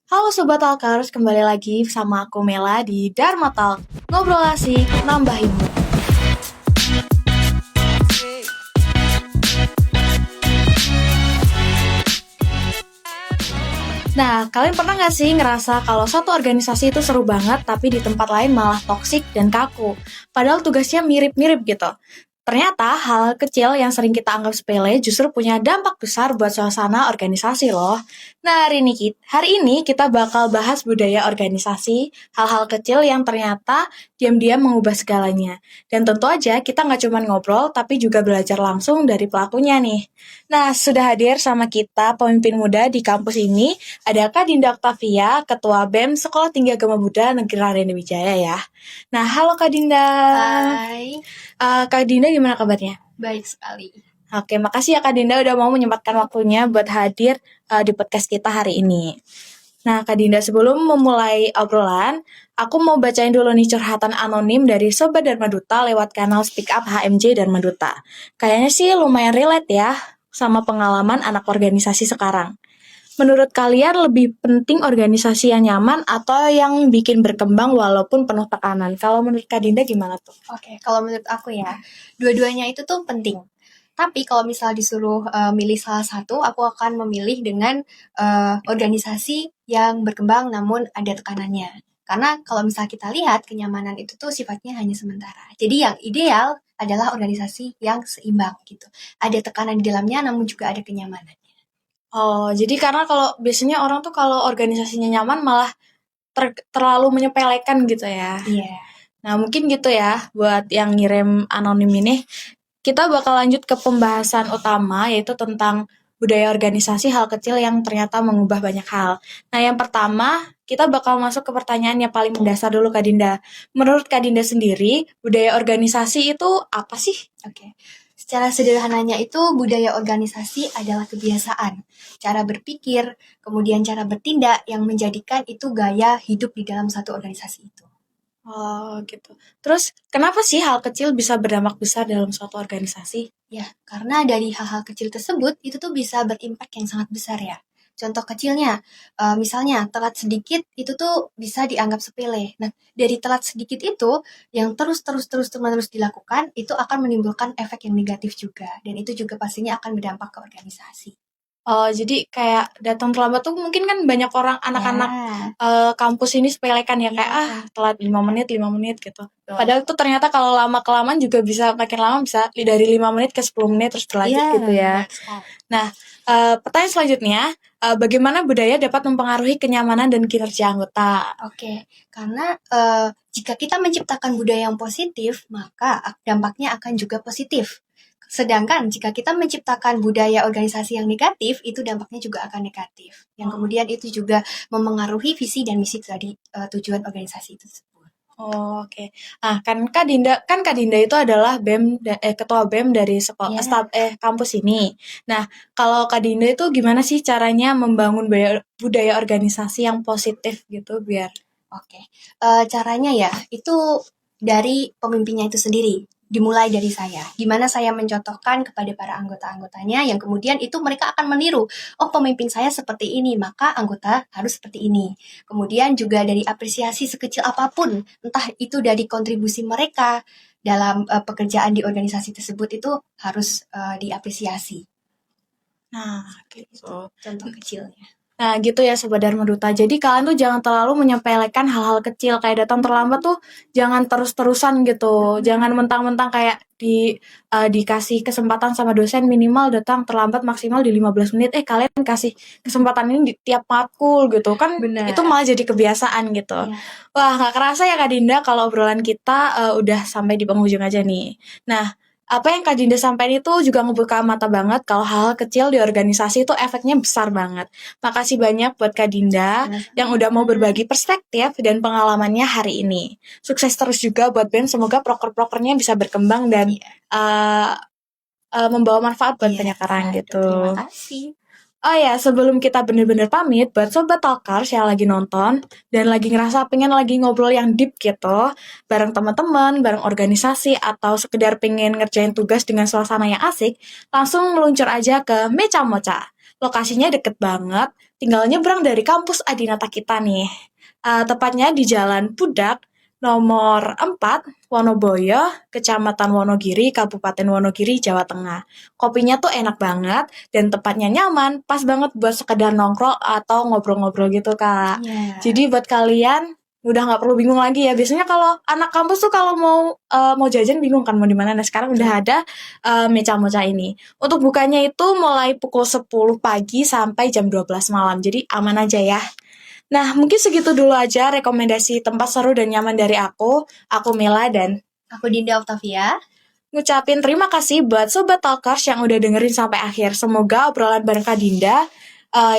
Halo Sobat Talkers, kembali lagi sama aku Mela di Dharma Talk. Ngobrol asik, nambah ilmu. Nah, kalian pernah nggak sih ngerasa kalau satu organisasi itu seru banget, tapi di tempat lain malah toksik dan kaku? Padahal tugasnya mirip-mirip gitu. Ternyata hal kecil yang sering kita anggap sepele justru punya dampak besar buat suasana organisasi loh. Nah, hari ini kita bakal bahas budaya organisasi, hal-hal kecil yang ternyata diam-diam mengubah segalanya. Dan tentu aja kita nggak cuma ngobrol, tapi juga belajar langsung dari pelakunya nih. Nah, sudah hadir sama kita pemimpin muda di kampus ini, ada Kak Dinda Octavia, Ketua BEM Sekolah Tinggi Agama Buddha Negeri Raden Wijaya ya. Nah, halo Kak Dinda. Hai, Kak Dinda gimana kabarnya? baik sekali. Oke, makasih ya Kak Dinda udah mau menyempatkan waktunya buat hadir di podcast kita hari ini. Nah, Kak Dinda, sebelum memulai obrolan, aku mau bacain dulu nih curhatan anonim dari Sobat Dharma Duta lewat kanal Speak Up HMJ Dharma Duta. Kayaknya sih lumayan relate ya sama pengalaman anak organisasi sekarang. Menurut kalian lebih penting organisasi yang nyaman atau yang bikin berkembang walaupun penuh tekanan? Kalau menurut Kak Dinda gimana tuh? Oke, kalau menurut aku ya, dua-duanya itu tuh penting. Tapi kalau misal disuruh milih salah satu, aku akan memilih dengan organisasi yang berkembang namun ada tekanannya. Karena kalau misal kita lihat, kenyamanan itu tuh sifatnya hanya sementara. Jadi yang ideal adalah organisasi yang seimbang gitu. Ada tekanan di dalamnya namun juga ada kenyamanan. Oh, jadi karena kalau biasanya orang tuh kalau organisasinya nyaman malah terlalu menyepelekan gitu ya. Iya. Nah, mungkin gitu ya buat yang ngirim anonim ini. Kita bakal lanjut ke pembahasan utama yaitu tentang budaya organisasi hal kecil yang ternyata mengubah banyak hal. Nah, yang pertama, kita bakal masuk ke pertanyaan yang paling mendasar dulu Kak Dinda. Menurut Kak Dinda sendiri, budaya organisasi itu apa sih? Oke. Secara sederhananya itu budaya organisasi adalah kebiasaan, cara berpikir, kemudian cara bertindak yang menjadikan itu gaya hidup di dalam satu organisasi itu. Oh, gitu. Terus, kenapa sih hal kecil bisa berdampak besar dalam suatu organisasi? Ya, karena dari hal-hal kecil tersebut itu tuh bisa berimpak yang sangat besar ya. Contoh kecilnya, misalnya telat sedikit itu tuh bisa dianggap sepele. Nah, dari telat sedikit itu yang terus-terus dilakukan itu akan menimbulkan efek yang negatif juga. Dan itu juga pastinya akan berdampak ke organisasi. Oh, jadi kayak datang terlambat tuh mungkin kan banyak orang anak-anak kampus ini sepelekan ya kayak telat 5 menit gitu. Padahal tuh ternyata kalau lama-kelamaan juga bisa makin lama bisa dari 5 menit ke 10 menit terus berlanjut gitu ya. Nah, pertanyaan selanjutnya, bagaimana budaya dapat mempengaruhi kenyamanan dan kinerja anggota? Oke, karena jika kita menciptakan budaya yang positif, maka dampaknya akan juga positif. Sedangkan jika kita menciptakan budaya organisasi yang negatif, itu dampaknya juga akan negatif. Yang kemudian itu juga memengaruhi visi dan misi dari tujuan organisasi itu tersebut. Oh, oke. Nah, Kak Dinda itu adalah ketua BEM dari sekolah kampus ini. Nah, kalau Kak Dinda itu gimana sih caranya membangun budaya organisasi yang positif gitu biar Oke, caranya ya itu dari pemimpinnya itu sendiri. Dimulai dari saya, gimana saya mencontohkan kepada para anggota-anggotanya yang kemudian itu mereka akan meniru. Oh, pemimpin saya seperti ini, maka anggota harus seperti ini. Kemudian juga dari apresiasi sekecil apapun, entah itu dari kontribusi mereka dalam pekerjaan di organisasi tersebut itu harus diapresiasi. Nah, gitu. Contoh kecilnya. Nah, gitu ya Sobat Dharma Duta. Jadi kalian tuh jangan terlalu menyepelekan hal-hal kecil kayak datang terlambat tuh jangan terus-terusan gitu. Jangan mentang-mentang kayak dikasih kesempatan sama dosen minimal datang terlambat maksimal di 15 menit. Kalian kasih kesempatan ini di tiap matkul gitu. Kan Benar. itu malah jadi kebiasaan gitu. Ya. Wah, nggak kerasa ya Kak Dinda kalau obrolan kita udah sampai di penghujung aja nih. Nah, apa yang Kak Dinda sampaikan itu juga ngebuka mata banget kalau hal-hal kecil di organisasi itu efeknya besar banget. Makasih banyak buat Kak Dinda yang udah mau berbagi perspektif dan pengalamannya hari ini. Sukses terus juga buat BEM, semoga proker-prokernya bisa berkembang dan membawa manfaat buat banyak orang gitu. Terima kasih. Oh ya, sebelum kita bener-bener pamit, buat Sobat Talkers yang lagi nonton, dan lagi ngerasa pengen lagi ngobrol yang deep gitu, bareng teman-teman, bareng organisasi, atau sekedar pengen ngerjain tugas dengan suasana yang asik, langsung meluncur aja ke Mecha Mocha. Lokasinya deket banget, tinggal nyebrang dari kampus Adinata kita nih. Tepatnya di Jalan Pudak, nomor 4, Wonoboyo, Kecamatan Wonogiri, Kabupaten Wonogiri, Jawa Tengah. Kopinya tuh enak banget dan tempatnya nyaman, pas banget buat sekedar nongkrong atau ngobrol-ngobrol gitu, Kak. Iya. Jadi buat kalian udah nggak perlu bingung lagi ya. Biasanya kalau anak kampus tuh kalau mau jajan bingung kan mau di mana. Nah, sekarang udah ada meca-moca ini. Untuk bukanya itu mulai pukul 10 pagi sampai jam 12 malam. Jadi aman aja ya. Nah, mungkin segitu dulu aja rekomendasi tempat seru dan nyaman dari aku. Aku Mila dan Aku Dinda Octavia. ngucapin terima kasih buat Sobat Talkers yang udah dengerin sampai akhir. Semoga obrolan bareng Kak Dinda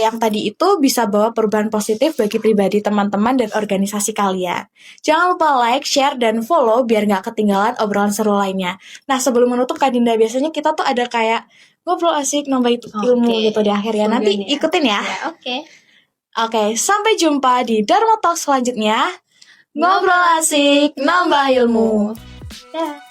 yang tadi itu bisa bawa perubahan positif bagi pribadi teman-teman dan organisasi kalian. Jangan lupa like, share, dan follow biar nggak ketinggalan obrolan seru lainnya. Nah, sebelum menutup Kak Dinda, biasanya kita tuh ada kayak ngobrol asik, nambah ilmu Oke. gitu di akhir ya. Nanti Kemudian ya. ikutin ya. Ya, oke. Oke, sampai jumpa di Dharma Talk selanjutnya. Ngobrol asik, nambah ilmu. Dah.